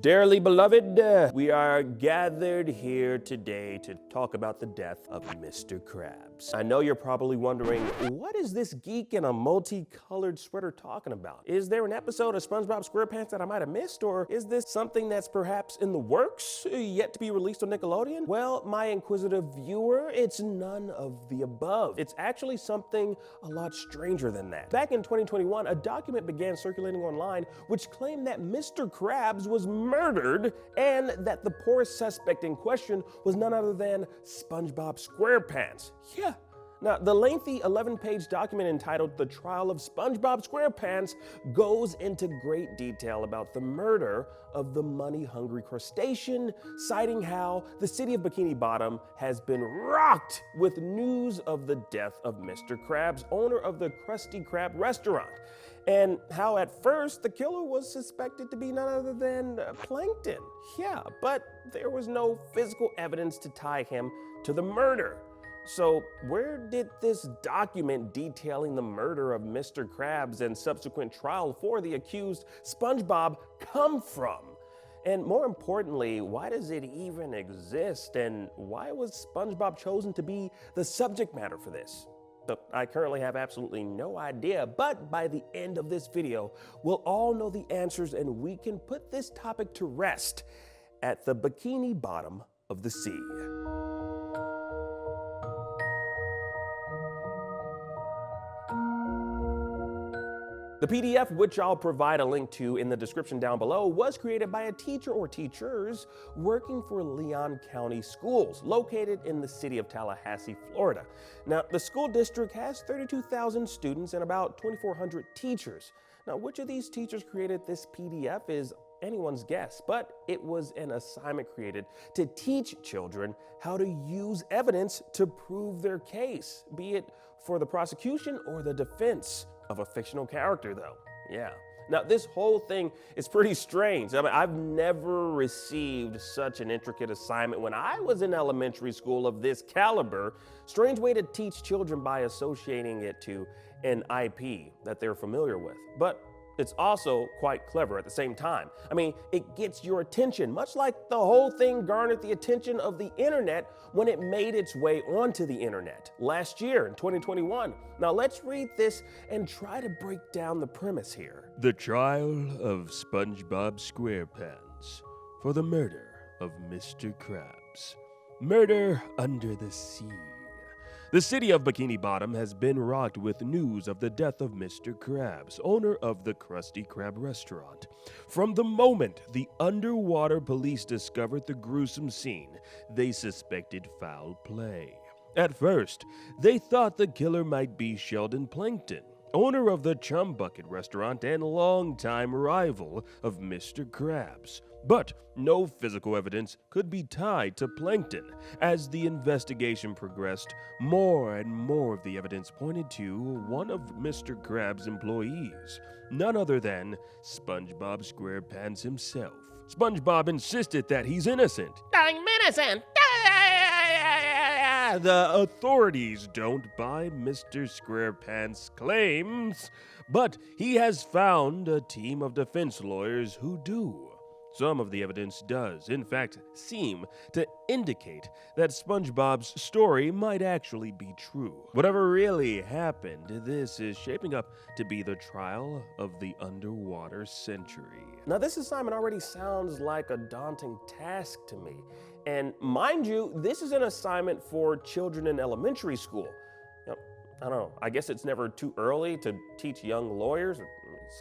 Dearly beloved, we are gathered here today to talk about the death of Mr. Krabs. I know you're probably wondering, what is this geek in a multicolored sweater talking about? Is there an episode of SpongeBob SquarePants that I might have missed, or is this something that's perhaps in the works, yet to be released on Nickelodeon? Well, my inquisitive viewer, it's none of the above. It's actually something a lot stranger than that. Back in 2021, a document began circulating online which claimed that Mr. Krabs was murdered and that the poorest suspect in question was none other than SpongeBob SquarePants. Yeah. Now, the lengthy 11-page document entitled The Trial of SpongeBob SquarePants goes into great detail about the murder of the money-hungry crustacean, citing how the city of Bikini Bottom has been rocked with news of the death of Mr. Krabs, owner of the Krusty Krab restaurant, and how at first the killer was suspected to be none other than Plankton. Yeah, but there was no physical evidence to tie him to the murder. So where did this document detailing the murder of Mr. Krabs and subsequent trial for the accused SpongeBob come from? And more importantly, why does it even exist? And why was SpongeBob chosen to be the subject matter for this? So I currently have absolutely no idea, but by the end of this video, we'll all know the answers and we can put this topic to rest at the Bikini Bottom of the sea. The PDF, which I'll provide a link to in the description down below, was created by a teacher or teachers working for Leon County Schools, located in the city of Tallahassee, Florida. Now, the school district has 32,000 students and about 2,400 teachers. Now, which of these teachers created this PDF is anyone's guess, but it was an assignment created to teach children how to use evidence to prove their case, be it for the prosecution or the defense of a fictional character, though. Yeah. Now, this whole thing is pretty strange. I mean, I've never received such an intricate assignment when I was in elementary school of this caliber. Strange way to teach children by associating it to an IP that they're familiar with. But it's also quite clever at the same time. I mean, it gets your attention, much like the whole thing garnered the attention of the internet when it made its way onto the internet last year in 2021. Now let's read this and try to break down the premise here. The Trial of SpongeBob SquarePants for the murder of Mr. Krabs. Murder under the sea. The city of Bikini Bottom has been rocked with news of the death of Mr. Krabs, owner of the Krusty Krab restaurant. From the moment the underwater police discovered the gruesome scene, they suspected foul play. At first, they thought the killer might be Sheldon Plankton, owner of the Chum Bucket restaurant and longtime rival of Mr. Krabs. But no physical evidence could be tied to Plankton. As the investigation progressed, more and more of the evidence pointed to one of Mr. Krabs' employees, none other than SpongeBob SquarePants himself. SpongeBob insisted that he's innocent. I'm innocent! The authorities don't buy Mr. SquarePants' claims, but he has found a team of defense lawyers who do. Some of the evidence does, in fact, seem to indicate that SpongeBob's story might actually be true. Whatever really happened, this is shaping up to be the trial of the underwater century. Now, this assignment already sounds like a daunting task to me. And mind you, this is an assignment for children in elementary school. Now, I don't know, I guess it's never too early to teach young lawyers,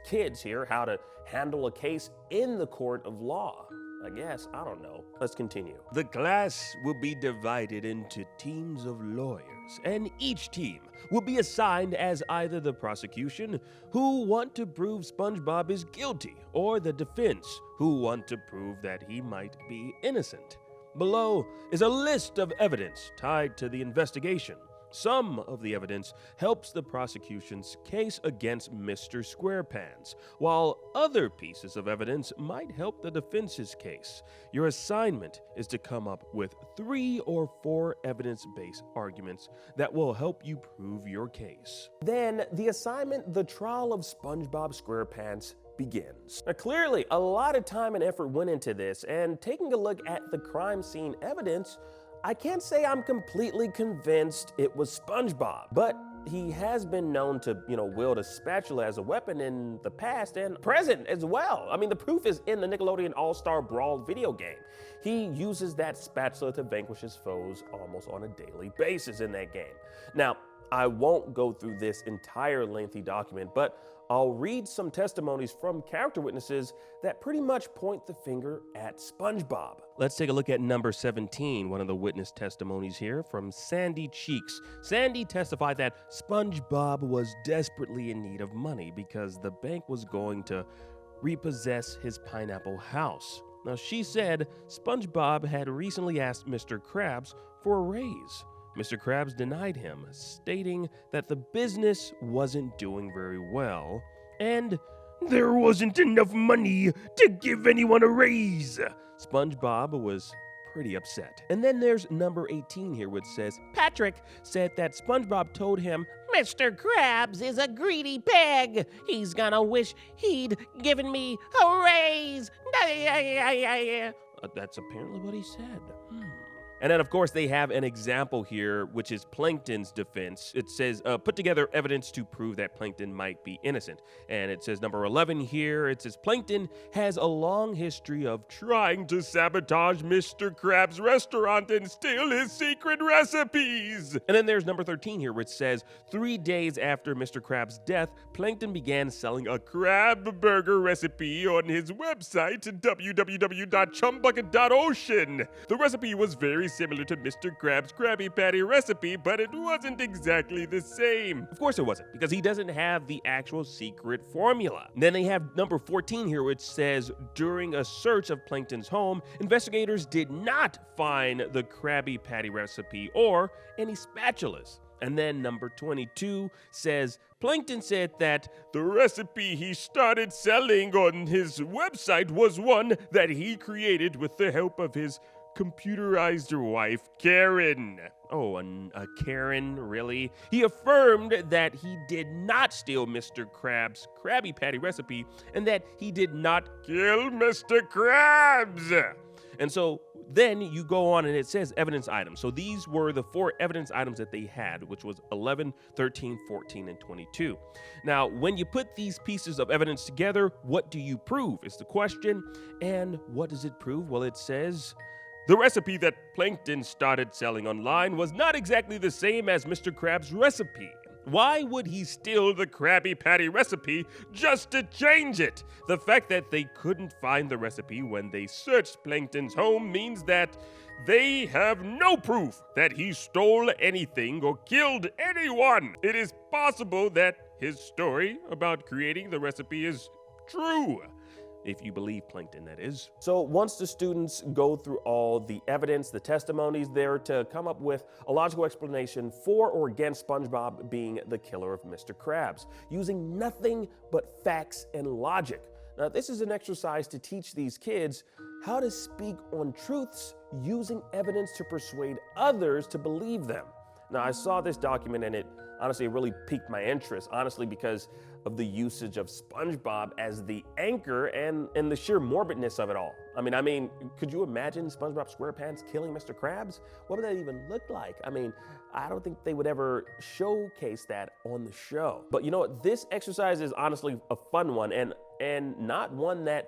kids here, how to handle a case in the court of law. I guess, I don't know. Let's continue. The class will be divided into teams of lawyers, and each team will be assigned as either the prosecution, who want to prove SpongeBob is guilty, or the defense, who want to prove that he might be innocent. Below is a list of evidence tied to the investigation. Some of the evidence helps the prosecution's case against Mr. SquarePants, while other pieces of evidence might help the defense's case. Your assignment is to come up with 3 or 4 evidence-based arguments that will help you prove your case. Then the assignment, The Trial of SpongeBob SquarePants, begins. Now, clearly, a lot of time and effort went into this, and taking a look at the crime scene evidence, I can't say I'm completely convinced it was SpongeBob, but he has been known to, wield a spatula as a weapon in the past and present as well. I mean, the proof is in the Nickelodeon All-Star Brawl video game. He uses that spatula to vanquish his foes almost on a daily basis in that game. Now, I won't go through this entire lengthy document, but I'll read some testimonies from character witnesses that pretty much point the finger at SpongeBob. Let's take a look at number 17, one of the witness testimonies here from Sandy Cheeks. Sandy testified that SpongeBob was desperately in need of money because the bank was going to repossess his pineapple house. Now, she said SpongeBob had recently asked Mr. Krabs for a raise. Mr. Krabs denied him, stating that the business wasn't doing very well, and there wasn't enough money to give anyone a raise. SpongeBob was pretty upset. And then there's number 18 here, which says, Patrick said that SpongeBob told him, Mr. Krabs is a greedy pig. He's gonna wish he'd given me a raise. That's apparently what he said. And then, of course, they have an example here, which is Plankton's defense. It says, put together evidence to prove that Plankton might be innocent. And it says number 11 here, it says Plankton has a long history of trying to sabotage Mr. Krabs' restaurant and steal his secret recipes. And then there's number 13 here, which says 3 days after Mr. Krabs' death, Plankton began selling a crab burger recipe on his website, www.chumbucket.ocean. The recipe was very similar to Mr. Krabs' Krabby Patty recipe, but it wasn't exactly the same. Of course it wasn't, because he doesn't have the actual secret formula. And then they have number 14 here, which says, during a search of Plankton's home, investigators did not find the Krabby Patty recipe or any spatulas. And then number 22 says, Plankton said that the recipe he started selling on his website was one that he created with the help of his computerized wife, Karen. Oh, a Karen, really? He affirmed that he did not steal Mr. Krabs' Krabby Patty recipe and that he did not kill Mr. Krabs. And so then you go on and it says evidence items. So these were the 4 evidence items that they had, which was 11, 13, 14, and 22. Now, when you put these pieces of evidence together, what do you prove is the question. And what does it prove? Well, it says the recipe that Plankton started selling online was not exactly the same as Mr. Krabs' recipe. Why would he steal the Krabby Patty recipe just to change it? The fact that they couldn't find the recipe when they searched Plankton's home means that they have no proof that he stole anything or killed anyone. It is possible that his story about creating the recipe is true. If you believe Plankton, that is. So once the students go through all the evidence, the testimonies, they're to come up with a logical explanation for or against SpongeBob being the killer of Mr. Krabs, using nothing but facts and logic. Now, this is an exercise to teach these kids how to speak on truths using evidence to persuade others to believe them. Now, I saw this document and it honestly really piqued my interest, honestly, because of the usage of SpongeBob as the anchor and the sheer morbidness of it all. I mean, could you imagine SpongeBob SquarePants killing Mr. Krabs? What would that even look like? I mean, I don't think they would ever showcase that on the show. But you know what? This exercise is honestly a fun one and not one that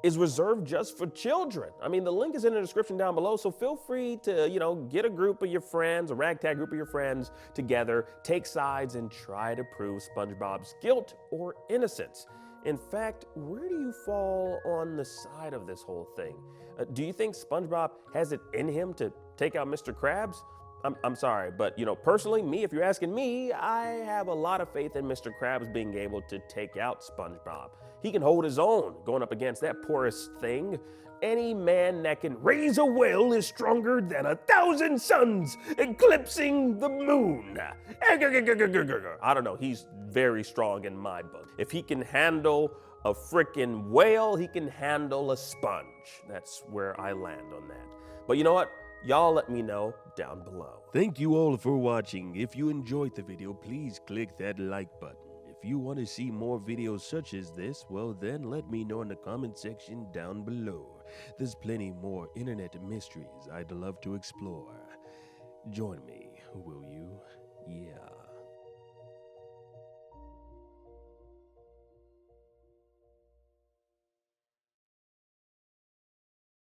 is reserved just for children. I mean, the link is in the description down below, so feel free to, get a group of your friends, a ragtag group of your friends together, take sides, and try to prove SpongeBob's guilt or innocence. In fact, where do you fall on the side of this whole thing? Do you think SpongeBob has it in him to take out Mr. Krabs? I'm sorry, but personally, if you're asking me, I have a lot of faith in Mr. Krabs being able to take out SpongeBob. He can hold his own going up against that porous thing. Any man that can raise a well is stronger than 1,000 suns eclipsing the moon. I don't know, he's very strong in my book. If he can handle a frickin' whale, he can handle a sponge. That's where I land on that. But you know what? Y'all let me know down below. Thank you all for watching. If you enjoyed the video, please click that like button. If If you want to see more videos such as this, well then let me know in the comment section down below. There's plenty more internet mysteries I'd love to explore. Join me, will you? Yeah.